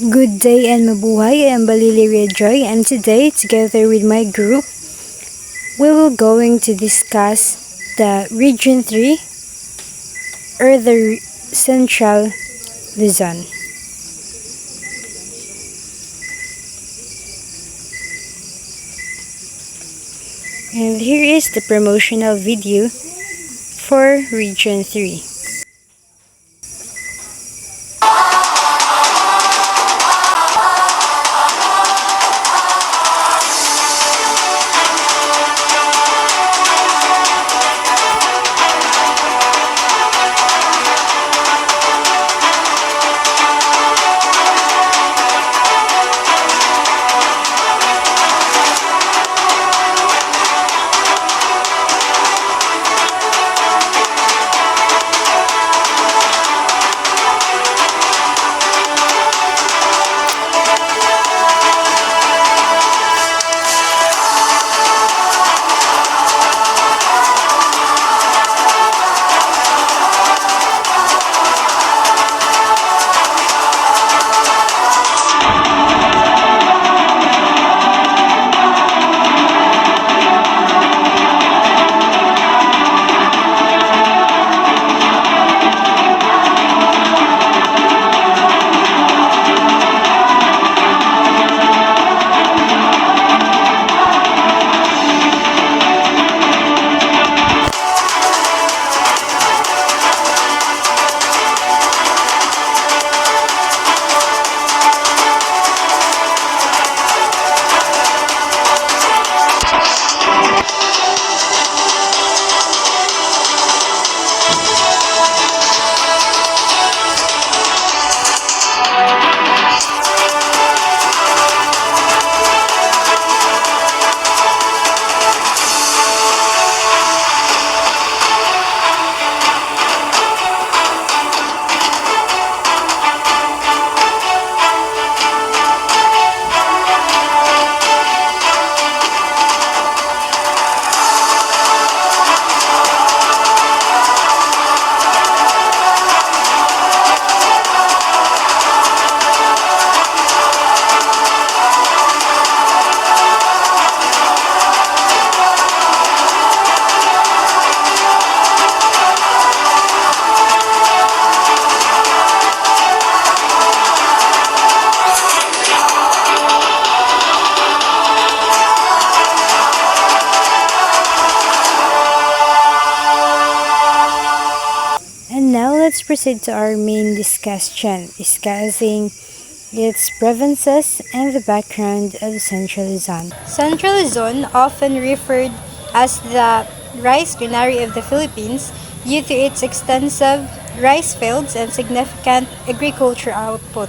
Good day and mabuhay. I am BALILI Joy, and today, together with my group, we will going to discuss the Region 3 or the Central Luzon. And here is the promotional video for Region 3. And now let's proceed to our main discussion, discussing its provinces and the background of Central Luzon. Central Luzon, often referred as the rice granary of the Philippines due to its extensive rice fields and significant agriculture output.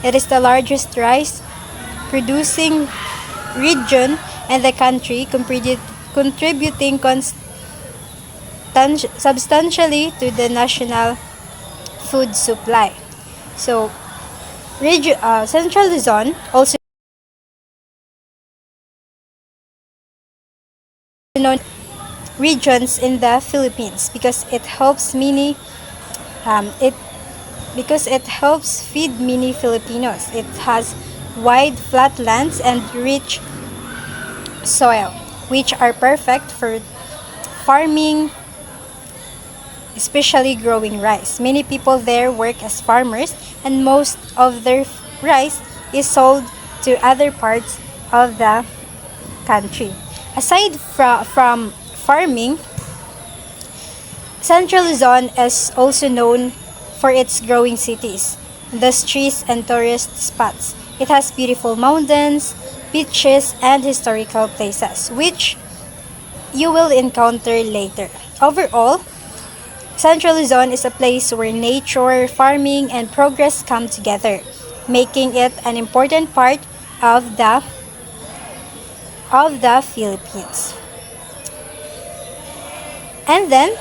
It is the largest rice producing region in the country, contributing substantially to the national food supply. So, Central Luzon, also known regions in the Philippines, because it helps feed many Filipinos. It has wide flatlands and rich soil, which are perfect for farming, especially growing rice. Many people there work as farmers, and most of their rice is sold to other parts of the country. Aside from farming, Central Luzon is also known for its growing cities, industries, and tourist spots. It has beautiful mountains, beaches, and historical places, which you will encounter later. Overall, Central Luzon is a place where nature, farming, and progress come together, making it an important part of the Philippines. And then,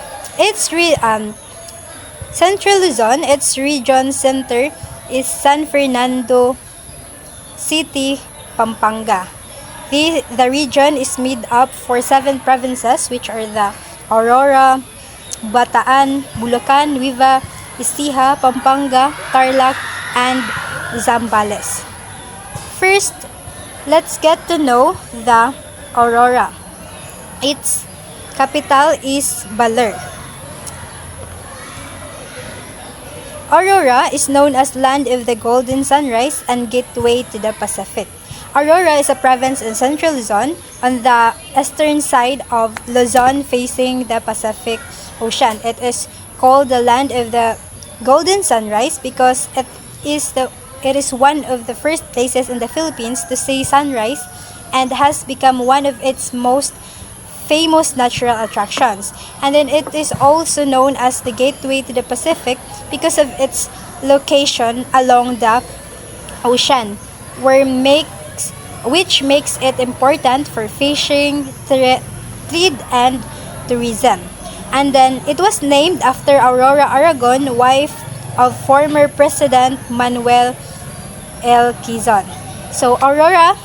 Central Luzon, its region center is San Fernando City, Pampanga. The region is made up for 7 provinces, which are the Aurora, Bataan, Bulacan, Nueva Ecija, Pampanga, Tarlac, and Zambales. First, let's get to know the Aurora. Its capital is Baler. Aurora is known as Land of the Golden Sunrise and Gateway to the Pacific. Aurora is a province in Central Luzon on the eastern side of Luzon facing the Pacific Ocean. It is called the Land of the Golden Sunrise because it is one of the first places in the Philippines to see sunrise and has become one of its most famous natural attractions. And then it is also known as the gateway to the Pacific because of its location along the ocean, which makes it important for fishing, trade, and tourism. And then it was named after Aurora Aragon, wife of former President Manuel L. Quezon. So Aurora,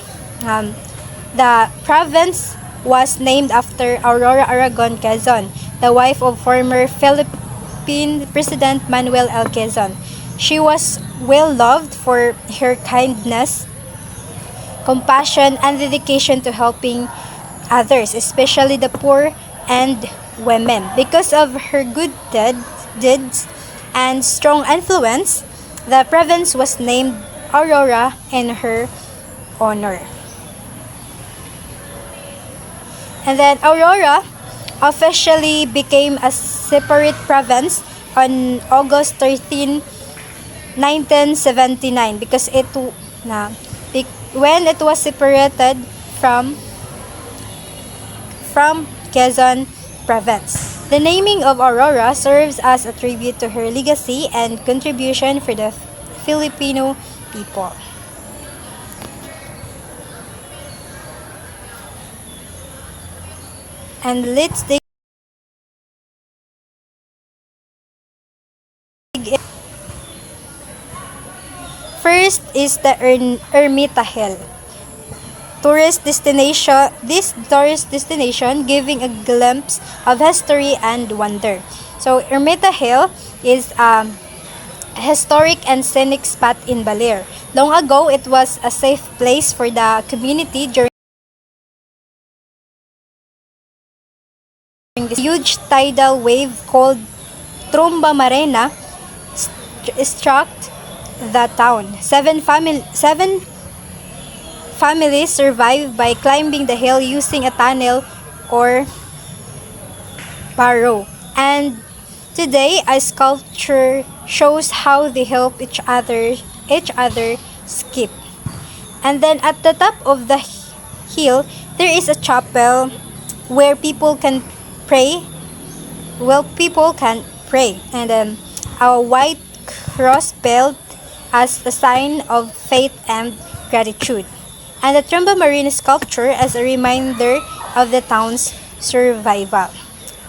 the province was named after Aurora Aragon Quezon, the wife of former Philippine President Manuel L. Quezon. She was well loved for her kindness, compassion, and dedication to helping others, especially the poor and women. Because of her good deeds and strong influence, the province was named Aurora in her honor. And then Aurora officially became a separate province on August 13, 1979 because when it was separated from Quezon province. The naming of Aurora serves as a tribute to her legacy and contribution for the Filipino people. And let's dig in. First is the Ermita Hill. This tourist destination giving a glimpse of history and wonder. So Ermita Hill is a historic and scenic spot in Baler. Long ago, it was a safe place for the community during this huge tidal wave called Tromba Marena struck the town. Seven families survived by climbing the hill using a tunnel or barrow. And today, a sculpture shows how they help each other skip. And then at the top of the hill, there is a chapel where people can pray. And then a white cross built as a sign of faith and gratitude. And the Tromba Marine sculpture as a reminder of the town's survival.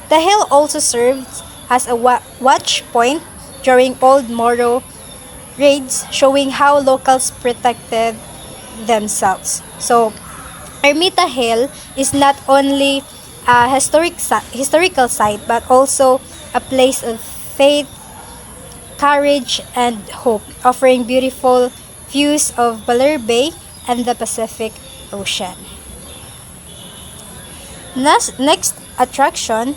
The hill also served as a watch point during old Moro raids, showing how locals protected themselves. So, Ermita Hill is not only a historical site but also a place of faith, courage, and hope, offering beautiful views of Baler Bay and the Pacific Ocean. Next attraction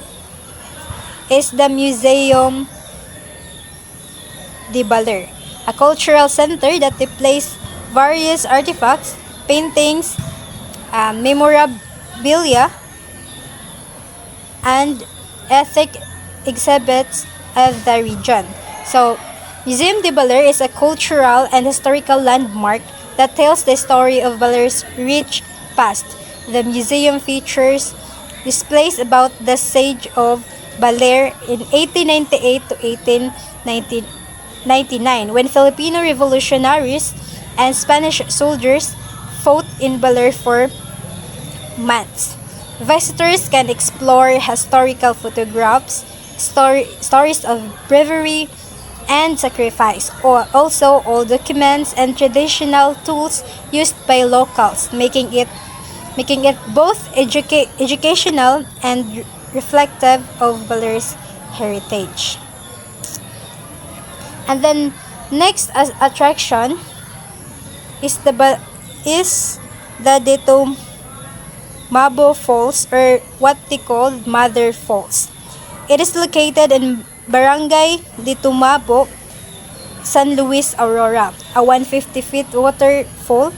is the Museum de Baler, a cultural center that displays various artifacts, paintings, memorabilia, and ethnic exhibits of the region. So, Museum de Baler is a cultural and historical landmark that tells the story of Baler's rich past. The museum features displays about the siege of Baler in 1898 to 1899, when Filipino revolutionaries and Spanish soldiers fought in Baler for months. Visitors can explore historical photographs, stories of bravery and sacrifice, or also old documents and traditional tools used by locals, making it both educational and reflective of Baler's heritage. And then next attraction is the Detomabo Falls, or what they call Mother Falls. It is located in Barangay Detomabo, San Luis, Aurora, a 150 feet waterfall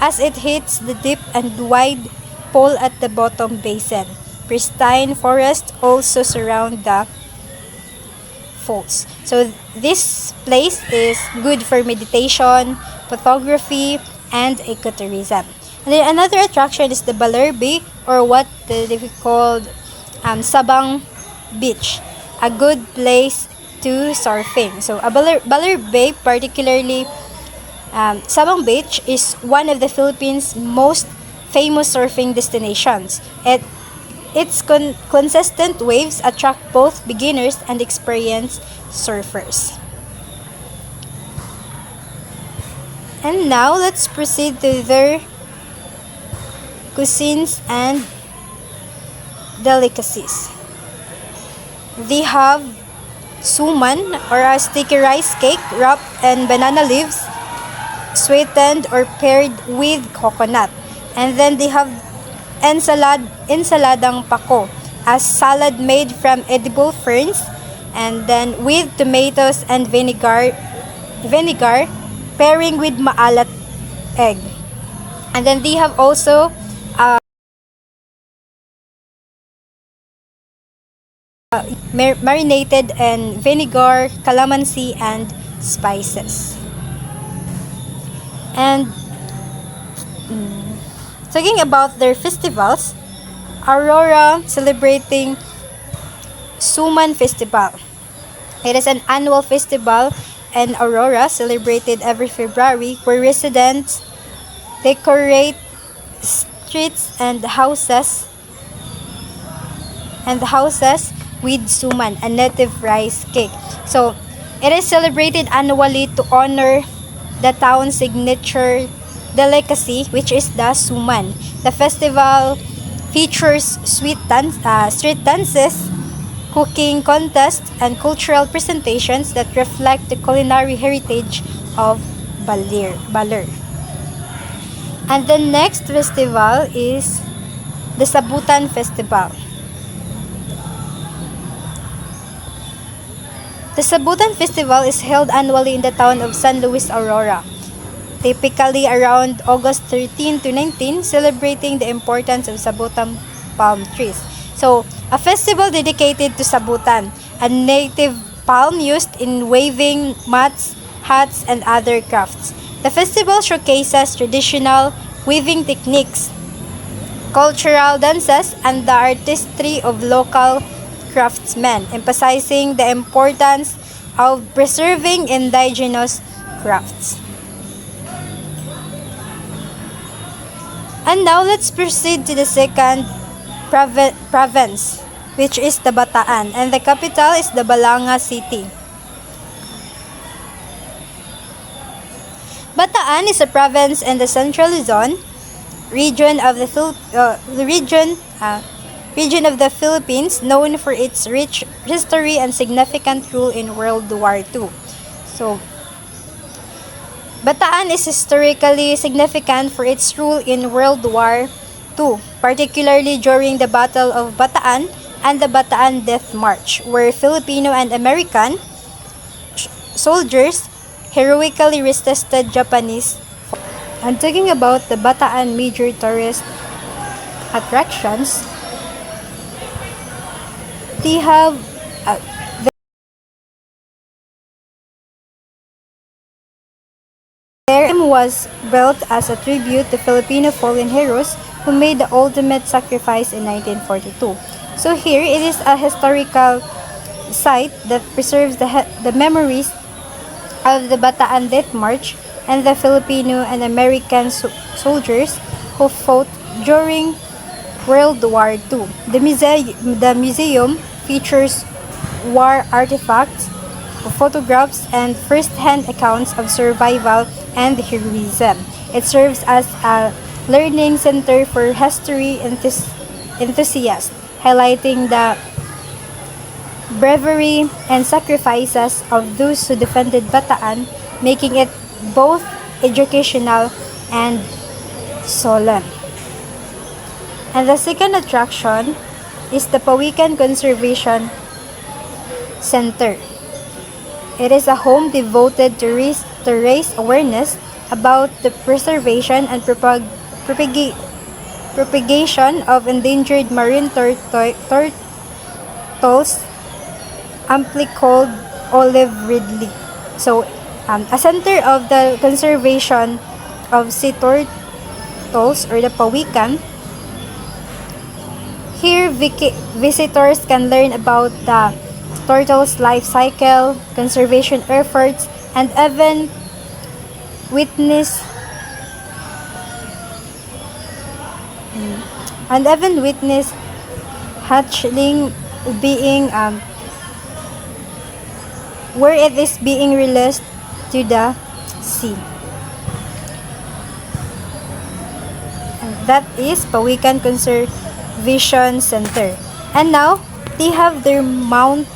as it hits the deep and wide pool at the bottom basin. Pristine forests also surround the falls. So this place is good for meditation, photography, and ecotourism. And then another attraction is the Balerbe, or what they called Sabang Beach, a good place to surfing. So Balerbe, particularly Sabang Beach, is one of the Philippines' most famous surfing destinations. Its consistent waves attract both beginners and experienced surfers. And now let's proceed to their cuisines and delicacies. They have suman, or a sticky rice cake wrapped in banana leaves, sweetened or paired with coconut. And then they have ensaladang pako, a salad made from edible ferns, and then with tomatoes and vinegar pairing with maalat egg. And then they have also marinated in vinegar, calamansi, and spices. And talking about their festivals, Aurora celebrating Suman Festival. It is an annual festival in Aurora celebrated every February, where residents decorate streets and houses with suman, a native rice cake. So it is celebrated annually to honor the town's signature delicacy, which is the suman. The festival features street dances, cooking contests, and cultural presentations that reflect the culinary heritage of Baler. And the next festival is the Sabutan Festival. The Sabutan Festival is held annually in the town of San Luis, Aurora, typically around August 13 to 19, celebrating the importance of Sabutan palm trees. So, a festival dedicated to Sabutan, a native palm used in weaving mats, hats, and other crafts. The festival showcases traditional weaving techniques, cultural dances, and the artistry of local craftsmen, emphasizing the importance of preserving indigenous crafts. And now let's proceed to the second province, which is the Bataan, and the capital is the Balanga City. Bataan is a province in the Central Luzon region of the Philippines, known for its rich history and significant role in World War II. So, Bataan is historically significant for its role in World War II, particularly during the Battle of Bataan and the Bataan Death March, where Filipino and American soldiers heroically resisted Japanese. And talking about the Bataan major tourist attractions, they have their dam was built as a tribute to Filipino fallen heroes who made the ultimate sacrifice in 1942. So here it is a historical site that preserves the memories of the Bataan Death March and the Filipino and American soldiers who fought during World War II. The museum features war artifacts, photographs, and first-hand accounts of survival and heroism. It serves as a learning center for history enthusiasts, highlighting the bravery and sacrifices of those who defended Bataan, making it both educational, and solemn. And the second attraction is the Pawikan Conservation Center. It is a home devoted to raise awareness about the preservation and propagation of endangered marine turtles, amply called olive ridley. So, a center of the conservation of sea turtles or the Pawikan. Here, visitors can learn about the turtles' life cycle, conservation efforts, and even witness hatchling being where it is being released to the sea. And that is Pawikan Conservation Center. And now they have their Mount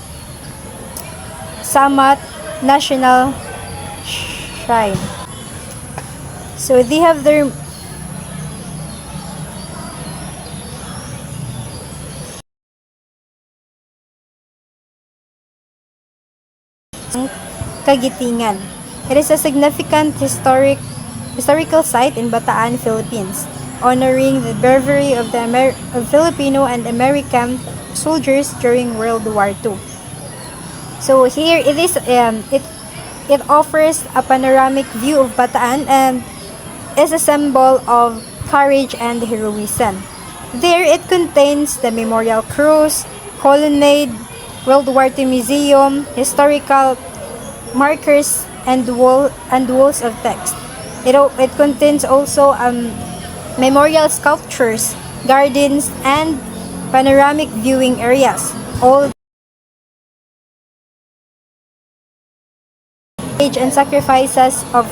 Samat National Shrine. So they have their Kagitingan. It is a significant historical site in Bataan, Philippines, honoring the bravery of the Filipino and American soldiers during World War II. So here it is. It offers a panoramic view of Bataan and is a symbol of courage and heroism. There it contains the memorial cross, colonnade, World War II museum, historical markers, and walls of text. It contains also memorial sculptures, gardens, and panoramic viewing areas. All age and sacrifices of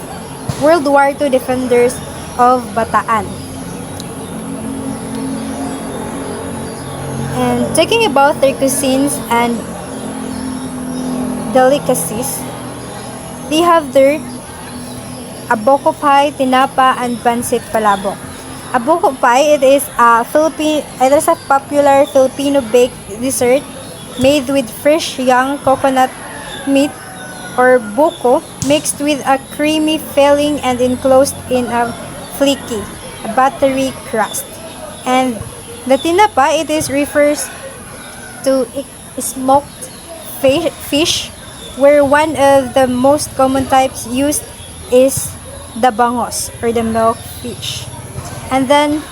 World War II defenders of Bataan. And talking about their cuisines and delicacies, they have their aboko pie, tinapa, and pancit palabok. Aboko pie, it is a popular Filipino baked dessert made with fresh young coconut meat or buko mixed with a creamy filling and enclosed in a flaky, buttery crust. And the tinapa, refers to smoked fish, where one of the most common types used is the bangos or the milk fish. And then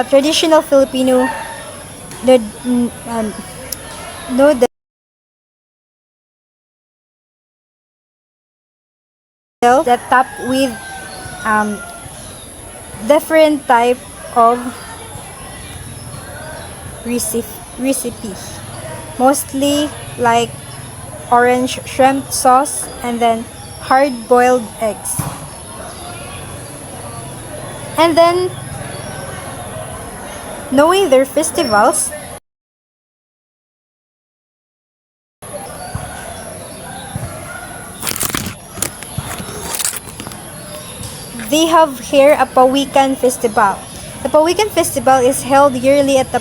traditional Filipino noodle that top with different type of recipe, mostly like orange shrimp sauce and then hard-boiled eggs. And then, knowing their festivals, they have here a Pawikan Festival. The Pawikan Festival is held yearly at the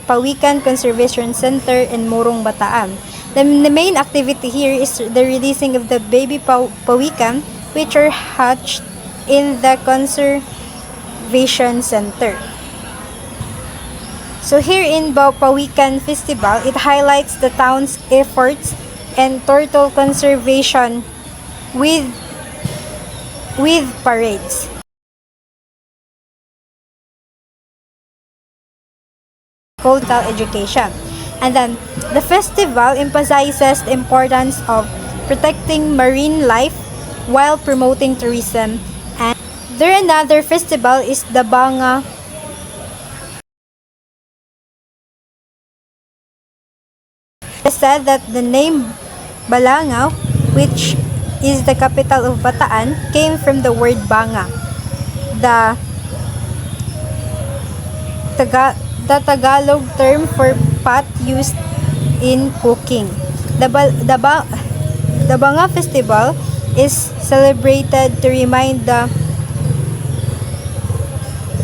Pawikan Conservation Center in Morong, Bataan. The main activity here is the releasing of the baby Pawikan, which are hatched in the Conservation Center. So here in Pawikan Festival, it highlights the town's efforts and turtle conservation with parades. Cultural education. And then the festival emphasizes the importance of protecting marine life while promoting tourism. And there another festival is the Banga. It is said that the name Balangao, which is the capital of Bataan, came from the word banga, the Tagalog term for pot used in cooking. The Banga Festival is celebrated to remind the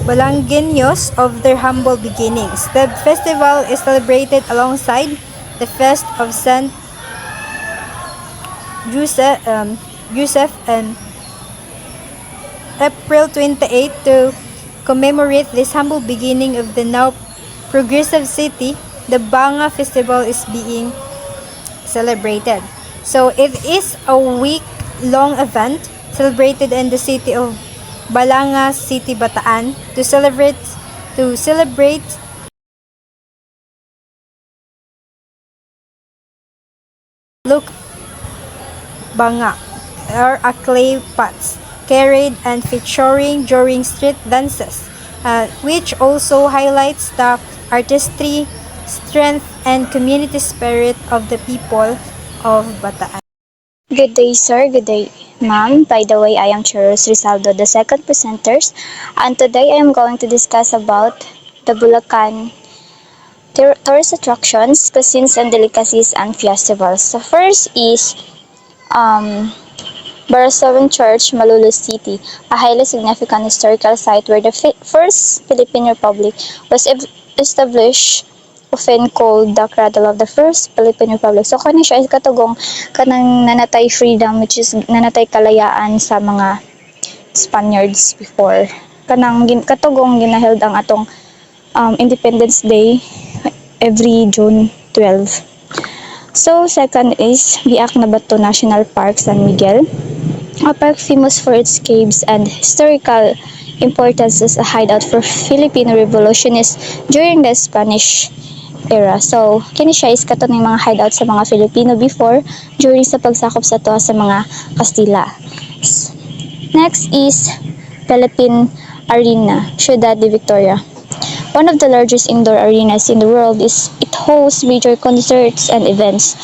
Balangueños of their humble beginnings. The festival is celebrated alongside the Fest of Saint Joseph and April 28 to commemorate this humble beginning of the now progressive city. The Banga Festival is being celebrated. So it is a week-long event celebrated in the city of Balanga City, Bataan to celebrate look banga or a clay pots carried and featuring during street dances, which also highlights the artistry, strength, and community spirit of the people of Bataan. Good day, sir. Good day, ma'am. By the way, I am Cheeries Rizaldo, the second presenters, and today I am going to discuss about the Bulacan tourist attractions, cuisines, and delicacies and festivals. So first is Barasovan Church, Malolos City, a highly significant historical site where the first Philippine Republic was established, often called the cradle of the first Philippine Republic. So kani siya is katugong kanang nanatay freedom, which is nanatay kalayaan sa mga Spaniards before. Katugong ginaheld ang atong Independence Day every June 12. So second is Biak na Bato National Park, San Miguel, a park famous for its caves and historical importance as a hideout for Filipino revolutionists during the Spanish era. So, kini siya is kato ng mga hideout sa mga Filipino before during sa pagsakop sa to sa mga Kastila. Next is Philippine Arena, Ciudad de Victoria. One of the largest indoor arenas in the world, it hosts major concerts and events.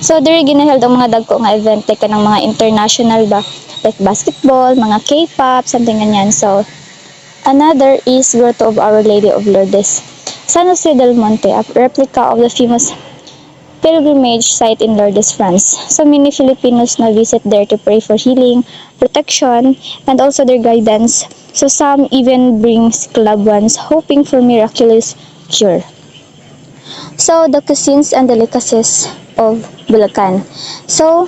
So, diri ginaheld ang mga dagko nga event like kanang mga international ba, like basketball, mga K-pop, something ganyan. So, another is Grotto of Our Lady of Lourdes, San Jose del Monte, a replica of the famous pilgrimage site in Lourdes, France. So many Filipinos now visit there to pray for healing, protection, and also their guidance. So some even bring loved ones hoping for miraculous cure. So the cuisines and delicacies of Bulacan. So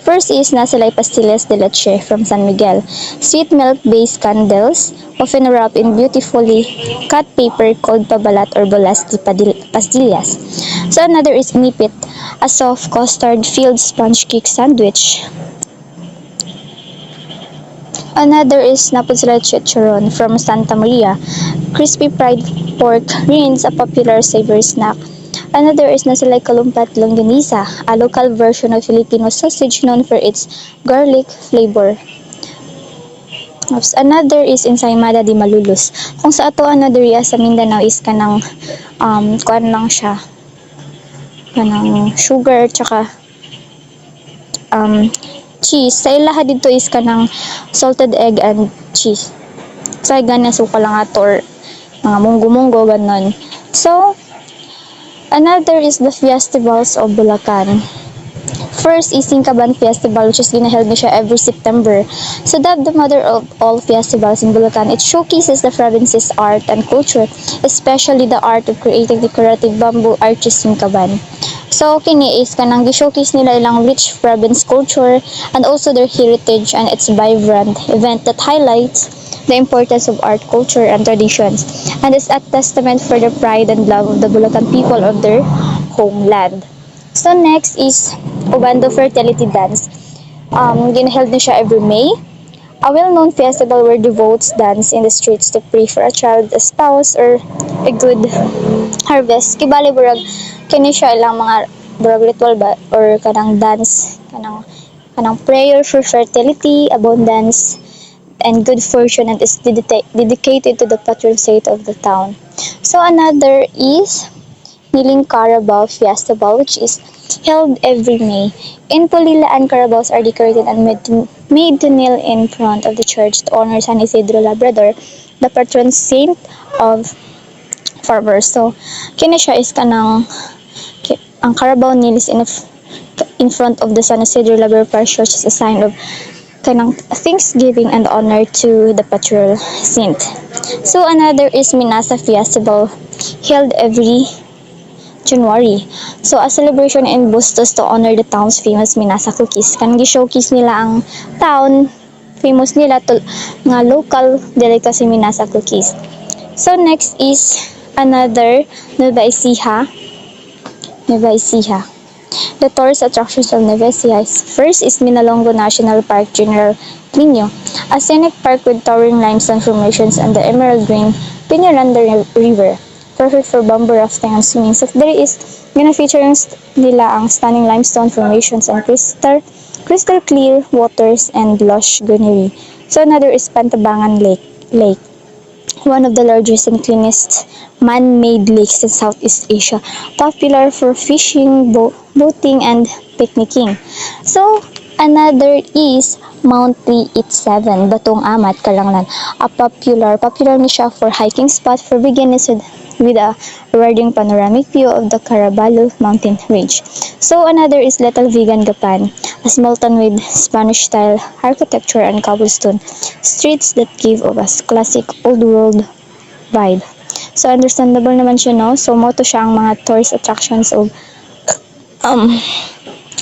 first is nasilay pastillas de leche from San Miguel, sweet milk-based candles, often wrapped in beautifully cut paper called pabalat or bolas de pastillas. So another is nipit, a soft custard-filled sponge cake sandwich. Another is napos leche chicharon from Santa Maria, crispy fried pork rinds, a popular savory snack. Another is nasilay kalumpat longganisa, a local version of Filipino sausage known for its garlic flavor. Another is ensaymada de Malolos. Kung sa ato diriya sa Mindanao is kanang kuan lang siya. Kanang sugar tsaka cheese. Sa ilaha dito is kanang salted egg and cheese. Sa ganyan suka lang ato or mga munggo-munggo ganon. So another is the festivals of Bulacan. First is Singkaban Festival, which is ginaheld na siya every September. So dubbed the mother of all festivals in Bulacan, it showcases the province's art and culture, especially the art of creating decorative bamboo arches Singkaban. So kini is kanang gi-showcase nila ilang rich province culture and also their heritage, and its vibrant event that highlights the importance of art, culture, and traditions, and is a testament for the pride and love of the Bulacan people of their homeland. So next is Obando Fertility Dance. Ginaheld na siya every May. A well-known festival where devotees dance in the streets to pray for a child, a spouse, or a good harvest. Kibali burag kini siya ilang mga burag ritual ba or kanang dance, kanang prayer for fertility, abundance, and good fortune, and is dedicated to the patron saint of the town. So another is Niling Carabao Festival, which is held every May. In Pulilaan, carabaos are decorated and made to kneel in front of the church to honor San Isidro Labrador, the patron saint of farmers. So, kini siya is kanang ang Carabao kneel is in in front of the San Isidro Laboratory Church as a sign of kanang thanksgiving and honor to the patron saint. So another is Minasa Festival, held every January. So a celebration in Bustos to honor the town's famous Minasa cookies. Kanang gi-showcase nila ang town famous nila to nga local delicacy Minasa cookies. So next is another Nueva Ecija. Nueva Ecija. The tourist attractions of Nueva Ecija first is Minalongo National Park General Nino, a scenic park with towering limestone formations and the emerald green Peñaranda River, perfect for bamboo rafting and swimming. So there is gonna feature nila ang stunning limestone formations and crystal clear waters and lush greenery. So another is Pantabangan Lake, one of the largest and cleanest man-made lakes in Southeast Asia, popular for fishing, boating, and picnicking. So, another is Mount 387, Batong Amat, Kalanglan, a popular ni siya for hiking spot for beginners with a rewarding panoramic view of the Caraballo mountain range. So another is Little Vegan Gapan, a small town with Spanish-style architecture and cobblestone streets that give of us classic old world vibe. So understandable naman siya, no? So mo to siya ang mga tourist attractions of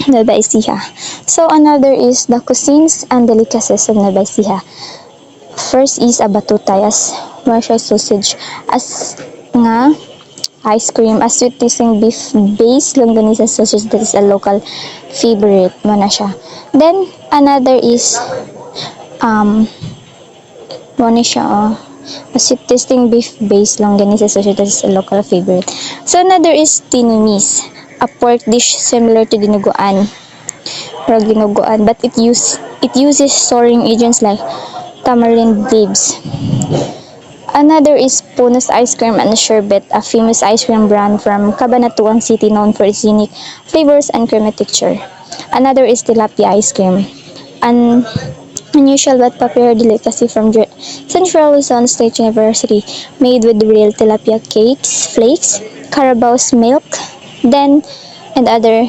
Nueva Ecija. So another is the cuisines and delicacies of Nueva Ecija. First is a batutay, as Marshall sausage, as nga ice cream, a sweet tasting beef based longganisa sausage that is a local favorite mo na siya. Then another is mo na siya a sweet tasting beef based longganisa sausage that is a local favorite. So another is tinumis, a pork dish similar to dinuguan or ginuguan, but it uses storing agents like tamarind leaves. Another is Puno's Ice Cream and Sherbet, a famous ice cream brand from Cabanatuan City known for its unique flavors and creamy texture. Another is Tilapia Ice Cream, an unusual but popular delicacy from Central Luzon State University, made with real tilapia cakes, flakes, Carabao's milk, and other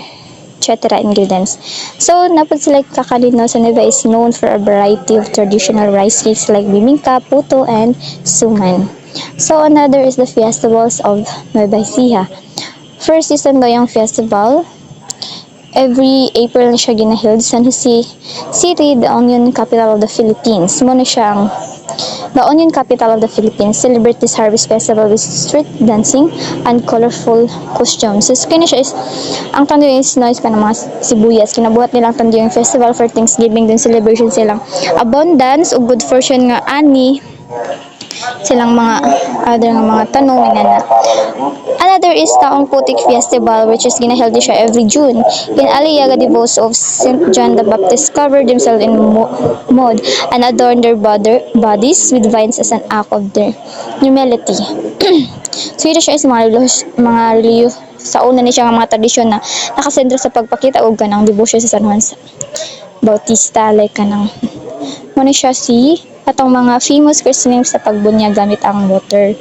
etc. ingredients. So, napod sila kakalino sa Nueva is known for a variety of traditional rice cakes like bibingka, puto, and suman. So, another is the festivals of Nueva Ecija. First is ang Doyong Festival. Every April na siya ginaheld sa San Jose City, the onion capital of the Philippines. Muna siya ang the onion capital of the Philippines. Celebrate this harvest festival with street dancing and colorful costumes. So, kaya siya is, ang tandoy is noise ka ng mga sibuyas. Kinabuhat nilang tandoy yung festival for Thanksgiving, din celebration silang abundance o good fortune nga ani silang mga other nga mga tanong na. Another is Taong Putik Festival, which is ginaheld siya every June. In Aliaga, devotees of St. John the Baptist cover themselves in mud and adorn their bodies with vines as an act of their humility. So ito siya is mga relief sa una ni siya nga mga tradisyon na nakasentro sa pagpakita og kanang debosyon sa San Juan Bautista, like kanang muna siya si atong mga famous christening sa pagbunyag gamit ang water.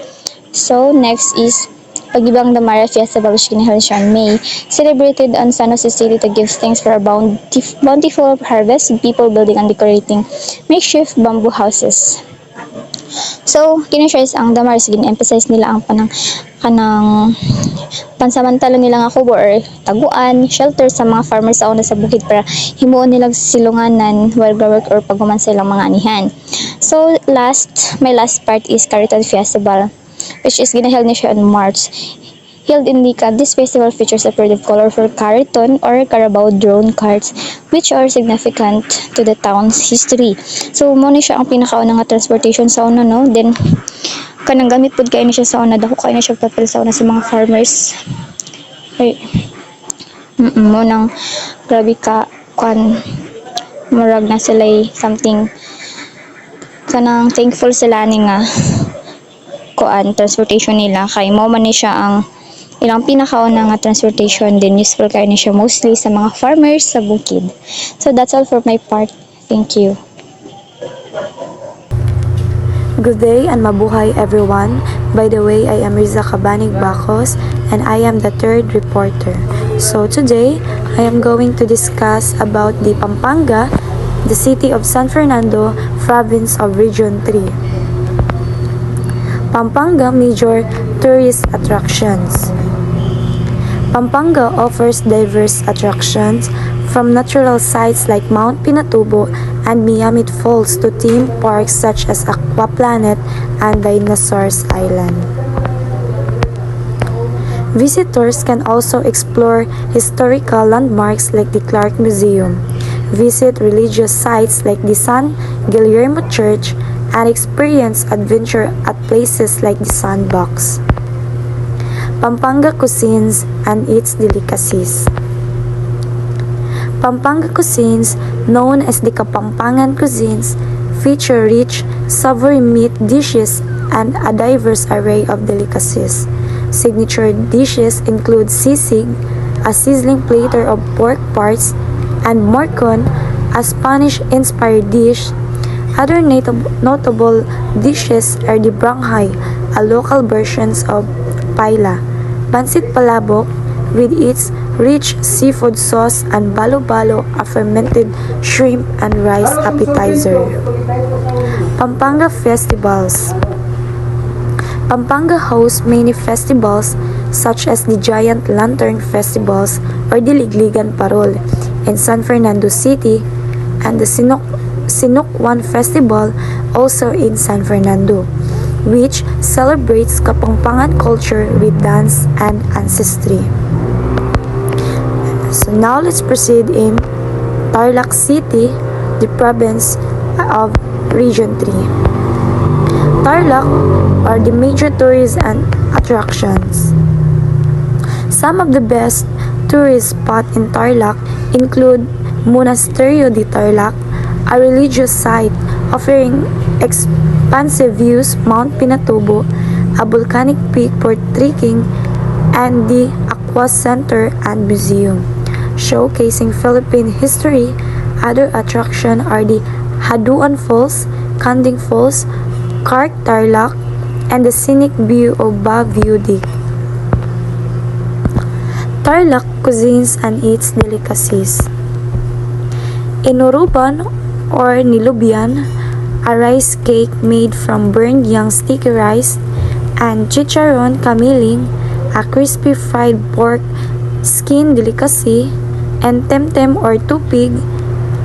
So next is Pagibang Damara Festival, which ginaheld siya in May, celebrated on San Jose City to give thanks for a bountiful harvest, with people building and decorating makeshift bamboo houses. So, kini siya is ang Damara, gin-emphasize nila ang kanang pansamantala nila nga kubo or taguan, shelter sa mga farmers sa una sa bukid para himuon nilang silunganan while work or paghuman sa ilang mga anihan. So, my last part is Caritan Festival, which is ginaheld ni siya in March. Held in Nika, this festival features a parade of colorful Cariton or Carabao drone carts, which are significant to the town's history. So, muna siya ang pinakaunang transportation sa una, no? Then, kanang gamit pod kayo ni siya sa una, dako kayo ni siya papel sa una sa mga farmers. Ay, munang grabe ka, murag na sila something, kanang thankful sila ni nga, transportation nila kay mo man ni siya ang ilang pinakauna nga transportation, din useful kayo ni siya mostly sa mga farmers sa bukid. So that's all for my part. Thank you. Good day and mabuhay everyone. By the way, I am Riza Bacus and I am the third reporter. So today, I am going to discuss about the Pampanga, the city of San Fernando, province of Region 3. Pampanga major tourist attractions. Pampanga offers diverse attractions from natural sites like Mount Pinatubo and Miamit Falls to theme parks such as Aquaplanet and Dinosaurs Island. Visitors can also explore historical landmarks like the Clark Museum, visit religious sites like the San Guillermo Church, and experience adventure at places like the Sandbox. Pampanga cuisines and its delicacies. Pampanga cuisines, known as the Kapampangan cuisines, feature rich, savory meat dishes and a diverse array of delicacies. Signature dishes include sisig, a sizzling platter of pork parts, and morcon, a Spanish-inspired dish. Other notable dishes are the branghai, a local version of paella, pancit palabok with its rich seafood sauce, and balo-balo, a fermented shrimp and rice appetizer. Pampanga festivals. Pampanga hosts many festivals such as the Giant Lantern Festivals or the Ligligan Parol in San Fernando City and the Sinukwan Festival also in San Fernando, which celebrates Kapampangan culture with dance and ancestry. So now let's proceed in Tarlac City, the province of Region 3. Tarlac are the major tourist and attractions. Some of the best tourist spots in Tarlac include Monasterio de Tarlac, a religious site offering expansive views, Mount Pinatubo, a volcanic peak for trekking, and the Aqua Center and Museum, showcasing Philippine history. Other attractions are the Haduan Falls, Kanding Falls, Kark Tarlac, and the scenic view of Baguio. Tarlac cuisines and its delicacies. Inuruban or nilubian, a rice cake made from burned young sticky rice, and chicharon kamiling, a crispy fried pork skin delicacy, and temtem or tupig,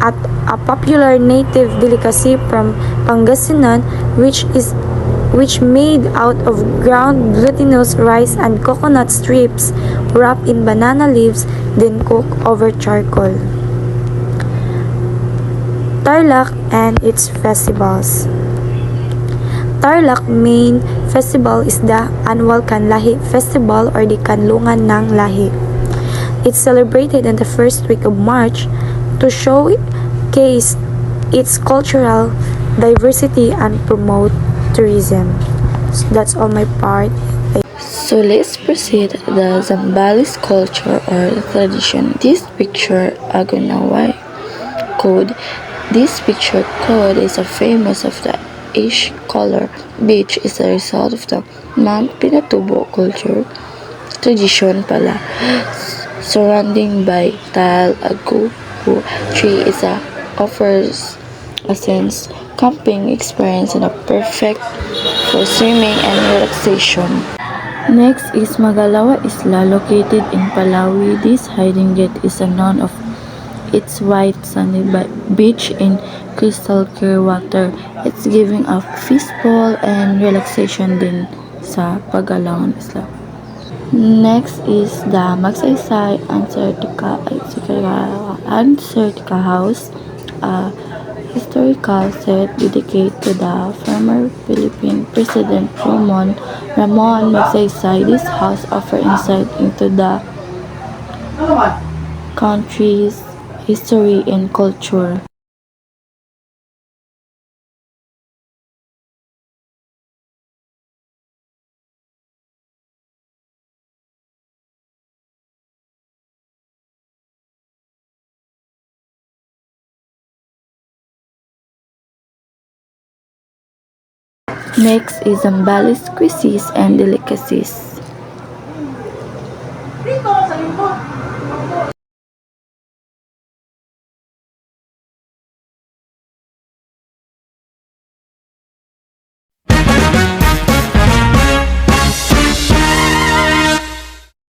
at a popular native delicacy from Pangasinan which made out of ground glutinous rice and coconut strips wrapped in banana leaves then cooked over charcoal. Tarlac and its festivals. Tarlac main festival is the annual Kanlahi Festival or the Kanlungan ng Lahi. It's celebrated in the first week of March to showcase its cultural diversity and promote tourism. So that's all my part. So let's proceed the Zambales culture or tradition. This picture Agunaway code. This picture code is a famous of the ash color beach is a result of the Mount Pinatubo culture tradition pala. Surrounding by tile agu tree is a offers a sense camping experience and a perfect for swimming and relaxation. Next is Magalawa Isla located in Palawi. This hiding gate is a known of its white sandy beach in crystal clear water. It's giving a peaceful and relaxation din sa Pagalawan Isla. Next is the Magsaysay Antarctica House, a historical set dedicated to the former Philippine President Ramon Magsaysay. This house offers insight into the country's history and culture. Next is Zambales cuisines and delicacies.